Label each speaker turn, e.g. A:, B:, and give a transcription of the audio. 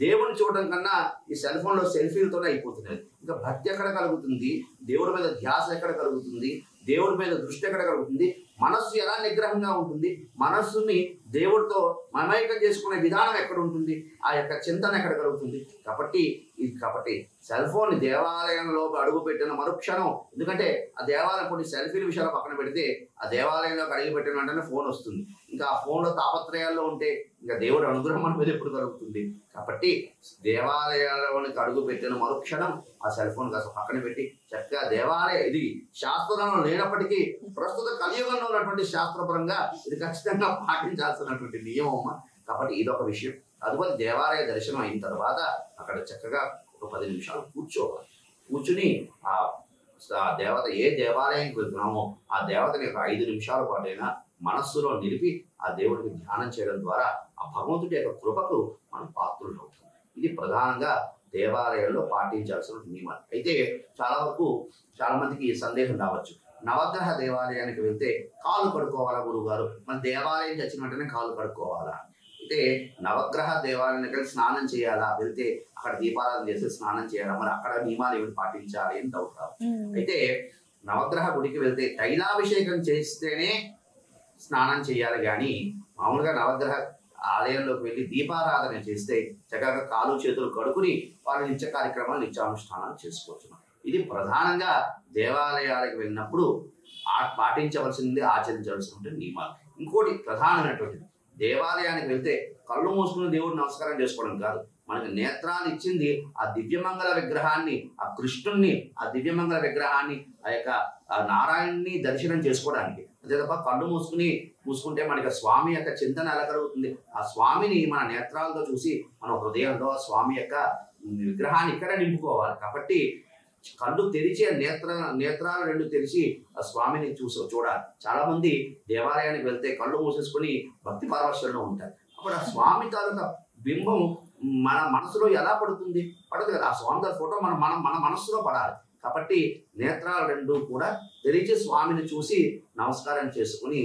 A: దేవుని చూడడం కన్నా ఈ సెల్ ఫోన్లో సెల్ఫీలతోనే అయిపోతున్నది. ఇంకా భక్తి ఎక్కడ కలుగుతుంది? దేవుడి మీద ధ్యాస ఎక్కడ కలుగుతుంది? దేవుడి మీద దృష్టి ఎక్కడ కలుగుతుంది? మనస్సు ఎలా నిగ్రహంగా ఉంటుంది? మనస్సుని దేవుడితో మమైకం చేసుకునే విధానం ఎక్కడ ఉంటుంది? ఆ యొక్క చింతన ఎక్కడ కలుగుతుంది? కాబట్టి సెల్ ఫోన్ దేవాలయంలో అడుగు పెట్టిన మరుక్షణం, ఎందుకంటే ఆ దేవాలయం కొన్ని సెల్ఫీల విషయాలు పక్కన పెడితే ఆ దేవాలయంలోకి అడుగు పెట్టిన వెంటనే ఫోన్ వస్తుంది. ఇంకా ఆ ఫోన్లో తాపత్రయాల్లో ఉంటే ఇంకా దేవుడి అనుగ్రహం మన మీద ఎప్పుడు కలుగుతుంది? కాబట్టి దేవాలయానికి అడుగు పెట్టిన మరుక్షణం ఆ సెల్ ఫోన్ కాస్త పక్కన పెట్టి చక్కగా దేవాలయ ఇది శాస్త్రంలో లేనప్పటికీ ప్రస్తుత కలియుగంలో ఉన్నటువంటి శాస్త్రపరంగా ఇది ఖచ్చితంగా పాటించాల్సినటువంటి నియమం. కాబట్టి ఇదొక విషయం. అందువల్ల దేవాలయ దర్శనం అయిన తర్వాత అక్కడ చక్కగా ఒక 10 నిమిషాలు కూర్చుని ఆ దేవత ఏ దేవాలయానికి వెళ్తున్నామో ఆ దేవతని ఒక 5 నిమిషాల పాటైనా మనస్సులో నిలిపి ఆ దేవుడికి ధ్యానం చేయడం ద్వారా ఆ భగవంతుడి యొక్క కృపకు మనం పాత్రులు అవుతాం. ఇది ప్రధానంగా దేవాలయాల్లో పాటించాల్సిన నియమాలు. అయితే చాలా మందికి సందేహం రావచ్చు, నవగ్రహ దేవాలయానికి వెళ్తే కాళ్ళు కడుక్కోవాలా గురువుగారు? మన దేవాలయం వచ్చిన వెంటనే కాళ్ళు కడుక్కోవాలా? అయితే నవగ్రహ దేవాలయానికి వెళ్ళి స్నానం చేయాలా? వెళ్తే అక్కడ దీపారాధన చేసి స్నానం చేయాలా? మరి అక్కడ నియమాలు ఏమిటి పాటించాలి అని డౌట్ రావచ్చు. అయితే నవగ్రహ గుడికి వెళ్తే తైలాభిషేకం చేస్తేనే స్నానం చేయాలి, కానీ మామూలుగా నవగ్రహ ఆలయంలోకి వెళ్ళి దీపారాధన చేస్తే చక్కగా కాలు చేతులు కడుకుని వాళ్ళ నిత్య కార్యక్రమాలు నిత్యానుష్ఠానాలు చేసుకోవచ్చు. ఇది ప్రధానంగా దేవాలయాలకు వెళ్ళినప్పుడు పాటించవలసింది, ఆచరించవలసినటువంటి నియమాలు. ఇంకోటి ప్రధానమైనటువంటిది, దేవాలయానికి వెళ్తే కళ్ళు మూసుకుని దేవుడు నమస్కారం చేసుకోవడం కాదు. మనకు నేత్రాలు ఇచ్చింది ఆ దివ్యమంగళ విగ్రహాన్ని, ఆ కృష్ణుణ్ణి, ఆ దివ్యమంగళ విగ్రహాన్ని, ఆ యొక్క నారాయణుని దర్శనం చేసుకోవడానికి. అదే తప్ప కళ్ళు మూసుకుంటే మనకి స్వామి యొక్క చింతన ఎలా కలుగుతుంది? ఆ స్వామిని మన నేత్రాలతో చూసి మన హృదయంలో ఆ స్వామి యొక్క విగ్రహాన్ని ఇక్కడ నింపుకోవాలి. కాబట్టి కళ్ళు తెరిచి నేత్రాలు 2 తెరిచి ఆ స్వామిని చూడాలి. చాలా మంది దేవాలయానికి వెళ్తే కళ్ళు మూసేసుకుని భక్తి పారవశ్యంలో ఉంటారు. అప్పుడు ఆ స్వామి తాలూకా బింబం మన మనసులో ఎలా పడుతుంది? పడదు కదా. ఆ స్వామి తాలూకా ఫోటో మన మనస్సులో పడాలి. కాబట్టి నేత్రాలు 2 కూడా తెరిచి స్వామిని చూసి నమస్కారం చేసుకుని